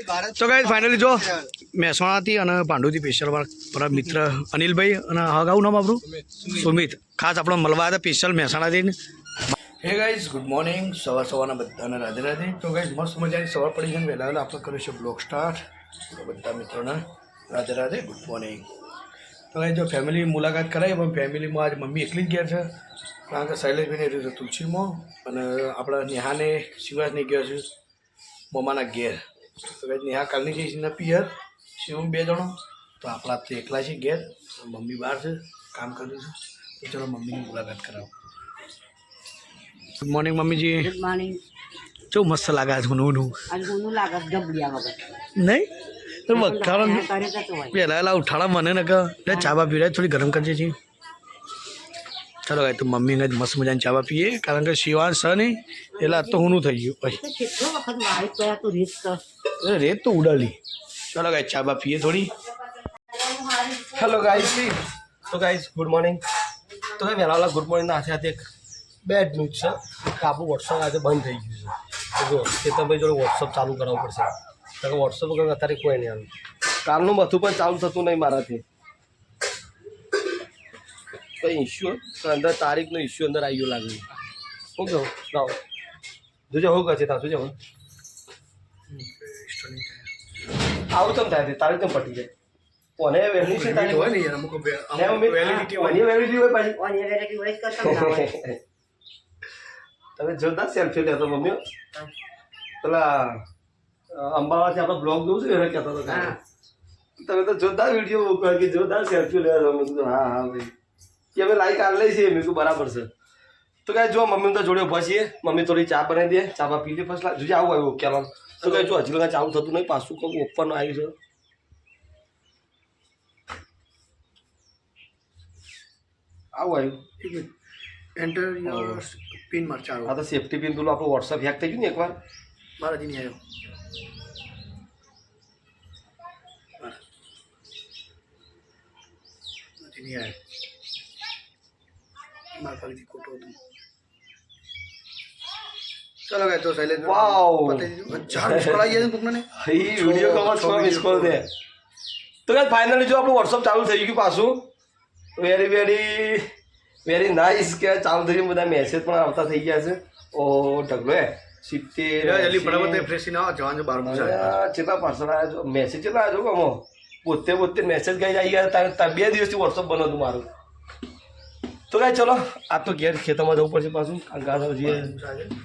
તો guys finally જો મહેસાણાથી અને પાંડુથી સ્પેશિયલ મારા મિત્ર અનિલભાઈ અને હગાવું નામ આપણું સુમિત ખાસ આપણો મળવા હતા special મહેસાણાથી. Hey guys good morning. સવારના બધાને રાધે રાધે. તો ગાઈઝ મસ્ત મજાની સવાર પડી છે ને વહેલા વહેલા આપણે કર્યું છે બ્લોગ સ્ટાર્ટ. તો બધા મિત્રોને રાધે રાધે ગુડ મોર્નિંગ. તો ગાઈઝ જો ફેમિલી મુલાકાત કરાવી પણ ફેમિલીમાં આજ મમ્મી એકલી જ ગયા છે કારણ કે શૈલેષભાઈને રહ્યું છે તુલસીમાં અને આપણા નેહાને શિવાસને ગયા છે મમ્માના ઘેર. તો ગાઈઝ નેહા કાલની જઈશ ને પિયર શિવમ 2 જણો તો આપણા તો એકલા છે ઘેર મમ્મી બહાર છે કામ કર્યું છે તો ચલો મમ્મીની મુલાકાત કરાવો. ગુડ મોર્નિંગ મમ્મીજી. Good morning. જો મસ્ત લાગે છે નું આજ ગુનું લાગે ડબલિયા વગર નહીં તો કારણ પહેલાં ઉઠાડા મને ને કે ચા બા પીવડાય થોડી ગરમ કરજે છીએ. ચાલો ભાઈ તો મમ્મીને જ મસ્ત મજાની ચા બા પીએ કારણ કે શિવાન છે નહીં એટલે આજ તો હું થઈ ગયું ભાઈ કેટલો વખત વાળી ગયા તું રીત કર રેત તો ઉડાડી. ચાલો ગાઈસ ચા બા પીએ થોડી. Hello guys. તો ગાઈસ ગુડ મોર્નિંગ. તો ભાઈ વહેલા ગુડ મોર્નિંગના હાથે હાથે એક બેડ ન્યૂઝ છે કે આપણું વોટ્સઅપ આજે બંધ થઈ ગયું છે. તો જો કેતનભાઈ જોડે વોટ્સઅપ ચાલુ કરાવવું પડશે કારણ કે વોટ્સઅપ વગર અત્યારે કોઈ નહીં આવ્યું. કાલનું મથું પણ ચાલુ થતું નહીં મારાથી કંઈ ઇસ્યુ અંદર તારીખનો ઇસ્યુ અંદર આવી ગયો લાગે. શું કહું લાવો જોજે હું કહે છે ત્યાં જોજે હું આવું તમ થાય તારીખ તો પટી જાય કોને વહેલી છે તારીખ હોય ને યાર અમુક વેલિડિટી હોય પાછી ઓની વેરાયટી હોય કરતા તમે જોરદાર સેલ્ફી લેતો મમ્મી પેલા અંબાવાથી આપણે બ્લોગ જોઉં છું એને કહેતો હતો તમે તો જોરદાર વિડીયો મૂકો કે જોરદાર સેલ્ફી લેવા મેં કીધું હા હા ભાઈ કે અમે લાઈક આ લઈ છીએ મેં કીધું બરાબર છે. તો કાંઈ જો મમ્મી તો જોડે ઉભા છીએ મમ્મી થોડી ચા બનાવી દે ચા બા પી લે ફર્સ્ટ જોજે આવું આવ્યું ઓકે તો કાંઈ જો હજી લગા ચાલુ થતું નહીં પાછું કહું ઓપન આવ્યું છે આવું આવ્યું એન્ટર યોર પિન માર ચાલો. આ તો સેફ્ટી પિન પેલું આપણું વોટ્સઅપ હેક થઈ ગયું ને એકવાર મારા હજી નહીં આવ્યો. હજી નહીં આવ્યો મારા ફરીથી ખોટું હતું. ચાલો ગાય તો શૈલેષ વાવ પકડને વિડીયો કવર મિસ કરી દે. તો કાંઈ ફાઇનલી જો આપણું વોટ્સઅપ ચાલુ થઈ ગયું પાછું વેરી વેરી વેરી નાઇસ કે ચાલુ થઈ ગયું. બધા મેસેજ પણ આવતા થઈ ગયા છે. ઓ ઢગલો 70 ફ્રેશ ના જવાનું છે 12 કેટલા પાર્સલ આવ્યા છો મેસેજ કેટલા આવ્યા છો કમો 72 મેસેજ કઈ આવી ગયા તારે 2 દિવસથી વોટ્સઅપ બનો હતું મારું. તો કાંઈ ચલો આ તો ઘેર ખેતરમાં જવું પડશે પાછું કારણ કે જે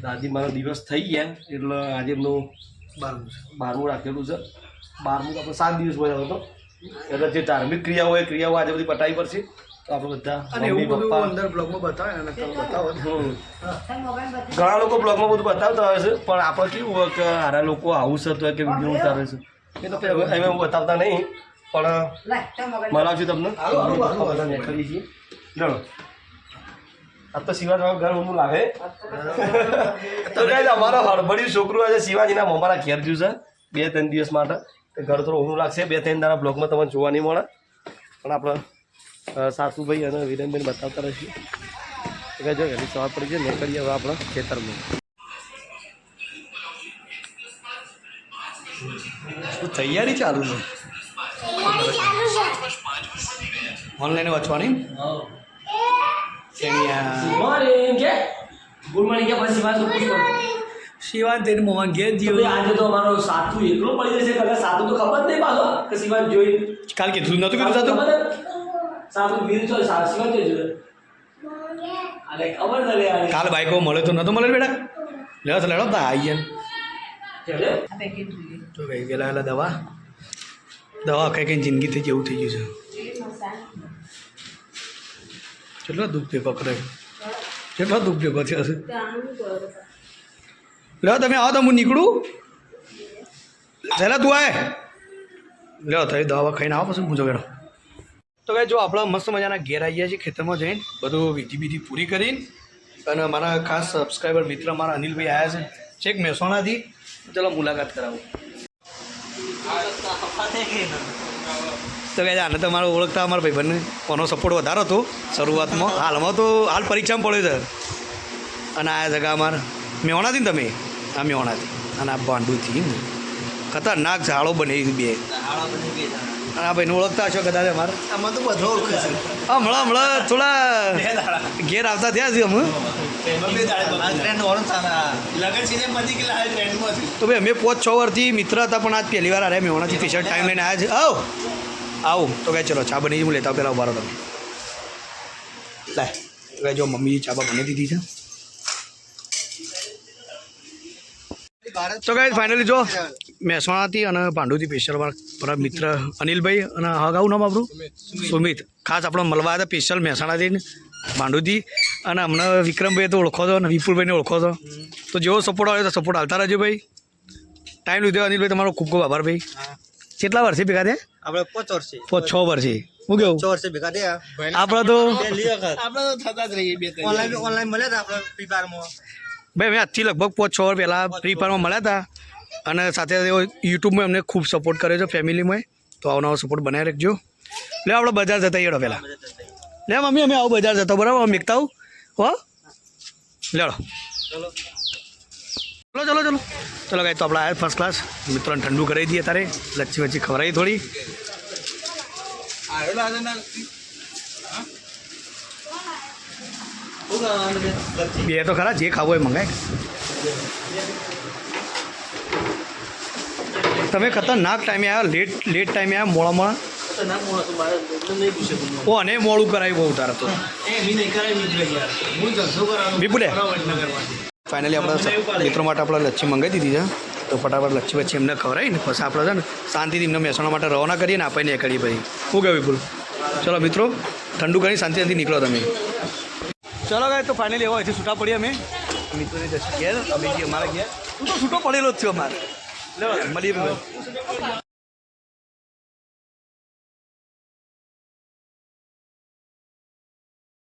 દાદી મારો દિવસ થઈ ગયા એટલે આજે એમનું 12મું રાખેલું છે. 12મું તો આપણે 7 દિવસ બોલ્યો હતો એટલે જે ધાર્મિક ક્રિયાઓ એ ક્રિયાઓ આજે બધી પટાવી પડશે. તો આપણે બધા અંદર બ્લોગમાં બતાવે બતાવો ઘણા લોકો બ્લોગમાં બધું બતાવતા હોય છે પણ આપણે કેવું હોય કે હારા લોકો આવું છે તો કે વિડીયો ઉતારે છે એ તો એમ એવું બતાવતા નહીં પણ મળાવશું તમને બધા નીકળી છીએ. ચલો આ તો શિવાજી ઘર ઊંધું લાગે તો કાંઈ અમારો હળબડિયું છોકરું આજે શિવાજીના મમ્માના ઘેર જ્યું છે 2-3 દિવસ માટે ઘર થોડું ઊંધું લાગશે 2-3 દાડા બ્લોગમાં તમને જોવા નહીં મળે પણ આપણે સાસુભાઈ અને વિરેનભાઈને બતાવતા રહીશું. તો કાંઈ જો એની સવાર પડી છે નીકળીએ હવે આપણે ખેતરમાં. તૈયારી ચાલુ છે ઓનલાઈન વાંચવાની. શિવાન તેની મમ્મા ઘેર જીવ આજે તો અમારો સાતુ એકલો પડી જશે કદાચ સાતુ તો ખબર જ નહીં પાછો કે શિવાન જોઈ કાલ કીધું નતું કીધું સાતું સાતુ વીર તો શિવાન જોઈ અરે ખબર ન લે કાલ બાઈકો મળે તો નતો મળે બેટા લેવા તો લેડો તા આવી જાય તો કઈ પેલા પેલા દવા કઈ કઈ જિંદગી થઈ જેવું થઈ ગયું છે. કેટલો દુઃખ ભેગો કરે કેટલો દુઃખ ભેગો થયો છે. લો તમે આવો તો હું નીકળું પહેલાં તું આય લો થઈ દવા ખાઈને આવો પછી પૂછો બેડો. તો ભાઈ જો આપણા મસ્ત મજાના ઘેર આવી ગયા છીએ ખેતરમાં જઈને બધું વિધિ પૂરી કરીને અને મારા ખાસ સબસ્ક્રાઈબર મિત્ર મારા અનિલભાઈ આવ્યા છે છેક મહેસાણાથી. ચલો મુલાકાત કરાવું. તો કહે આને તમારો ઓળખતા અમારા ભાઈબંધને કોનો સપોર્ટ વધારો હતો શરૂઆતમાં હાલમાં તો હાલ પરીક્ષામાં પડ્યો છે અને આ જગા અમારે મેહોણાથી ને તમે આ મેહોણાથી અને આ ભાંડુથી ખતરનાક ઝાડો બની બે અને આ ભાઈને ઓળખતા હશો કદાચ અમારે આમાં તો બધો ઓળખે છે હમણાં થોડા ઘેર આવતા થયા છે અમે તો ભાઈ અમે 5-6 વર્ષથી મિત્ર હતા પણ આજ પહેલી વાર આવ્યા મેવાણાથી સ્પેશિયલ ટાઈમ લઈને આવ્યા છે આવો તો કહે ચલો ચા બની હું લેતા પહેલાં ઉભા રહો તમે લાય જો મમ્મી ચા બા બની દીધી છે તો ગાઈસ ફાઇનલી જો મહેસાણાથી અને ભાંડુથી સ્પેશિયલ મારા મિત્ર અનિલભાઈ અને હગાવું નામ આપણું સુમિત ખાસ આપણે મળવા હતા સ્પેશિયલ મહેસાણાથી ભાંડુથી અને હમણાં વિક્રમભાઈ તો ઓળખો છો અને વિપુલભાઈને ઓળખો છો તો જેવો સપોર્ટ આવે તો સપોર્ટ હાલતા રહેજો ભાઈ ટાઈમ લીધો અનિલભાઈ તમારો ખૂબ ખૂબ આભાર ભાઈ કેટલા વર્ષે ભેગા થયા આપણે 5 વર્ષે 6 વર્ષે હું કેવું 6 વર્ષે ભેગા થયા આપણે તો થતા જ રહીએ ઓનલાઈન મળ્યા હતા આપણે ફ્રી ફાયરમાં ભાઈ મેં આજથી લગભગ 5-6 વર્ષ પહેલાં ફ્રી ફાયરમાં મળ્યા હતા અને સાથે યુટ્યુબમાં એમને ખૂબ સપોર્ટ કર્યો છે ફેમિલીમાં તો આવો નવો સપોર્ટ બનાવી રાખજો લે આપણે બજાર જતા હેડો પહેલાં લે મમ્મી અમે આવું બજાર જતા બરાબર અમે એકતા આવું હો લેડો ચલો ચલો ચલો ચલો ગાય તો આપણે આવ્યા ફર્સ્ટ ક્લાસ મિત્રોને ઠંડુ કરાવી દઈએ તારે લચ્છી વચ્ચી ખવડાવી થોડી બે તો ખરા જે ખાવું હોય મંગાય તમે ખતરનાક ટાઈમે આવ્યા લેટ ટાઈમે આવ્યા મોડામાં ઓ અને મોડું કરાવ્યું બહુ તારે તો વિપુલે ફાઇનલી આપણે મિત્રો માટે આપણે લચ્છી મંગાવી દીધી છે તો ફટાફટ લચ્છી વચ્ચી એમને ખવડાવી ને પછી આપણે છે ને શાંતિથી એમને મહેસાણા માટે રવાના કરીએ ને આપણે નીકળીએ પછી શું કહ્યું વિપુલ ચલો મિત્રો ઠંડુ કરી શાંતિથી નીકળો તમે ચલો ગાય તો ફાઇનલી એવો અહીંથી છૂટા પડીએ અમે મિત્રોની ઘેર અમે અમારા ઘેર તું તો છૂટો પડેલો જ થયો અમારે મળીએ